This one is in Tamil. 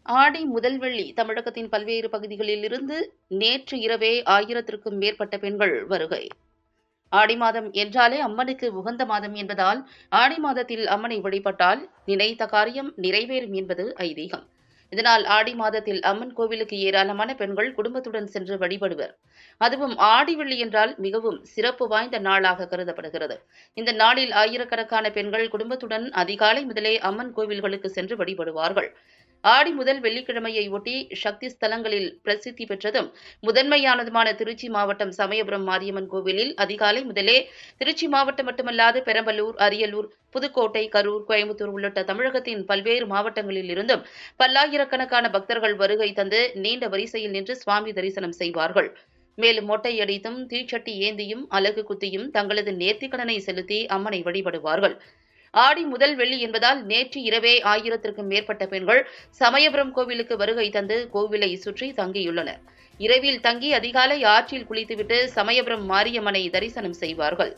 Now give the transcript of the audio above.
ஆடி முதல் வெள்ளி தமிழகத்தின் பல்வேறு பகுதிகளில் இருந்து நேற்று இரவே 1000க்கும் மேற்பட்ட பெண்கள் வருகை. ஆடி மாதம் என்றாலே அம்மனுக்கு உகந்த மாதம் என்பதால் ஆடி மாதத்தில் அம்மனை வழிபட்டால் நினைத்த காரியம் நிறைவேறும் என்பது ஐதீகம். இதனால் ஆடி மாதத்தில் அம்மன் கோவிலுக்கு ஏராளமான பெண்கள் குடும்பத்துடன் சென்று வழிபடுவர். அதுவும் ஆடி வெள்ளி என்றால் மிகவும் சிறப்பு வாய்ந்த நாளாக கருதப்படுகிறது. இந்த நாளில் ஆயிரக்கணக்கான பெண்கள் குடும்பத்துடன் அதிகாலை முதலே அம்மன் கோவில்களுக்கு சென்று வழிபடுவார்கள். ஆடி முதல் வெள்ளிக்கிழமையை ஒட்டி சக்தி ஸ்தலங்களில் பிரசித்தி பெற்றதும் முதன்மையானதுமான திருச்சி மாவட்டம் சமயபுரம் மாரியம்மன் கோவிலில் அதிகாலை முதலே திருச்சி மாவட்டம் மட்டுமல்லாது பெரம்பலூர், அரியலூர், புதுக்கோட்டை, கரூர், கோயம்புத்தூர் உள்ளிட்ட தமிழகத்தின் பல்வேறு மாவட்டங்களில் இருந்தும் பல்லாயிரக்கணக்கான பக்தர்கள் வருகை தந்து நீண்ட வரிசையில் நின்று சுவாமி தரிசனம் செய்வார்கள். மேலும் மொட்டை அடித்தும் தீச்சட்டி ஏந்தியும் அலகு குத்தியும் தங்களது நேர்த்திக்கடனை செலுத்தி அம்மனை வழிபடுவார்கள். ஆடி முதல் வெள்ளி என்பதால் நேற்று இரவே 1000க்கும் மேற்பட்ட பெண்கள் சமயபுரம் கோவிலுக்கு வருகை தந்து கோவிலை சுற்றி தங்கியுள்ளனர். இரவில் தங்கி அதிகாலை ஆற்றில் குளித்துவிட்டு சமயபுரம் மாரியம்மனை தரிசனம் செய்வார்கள்.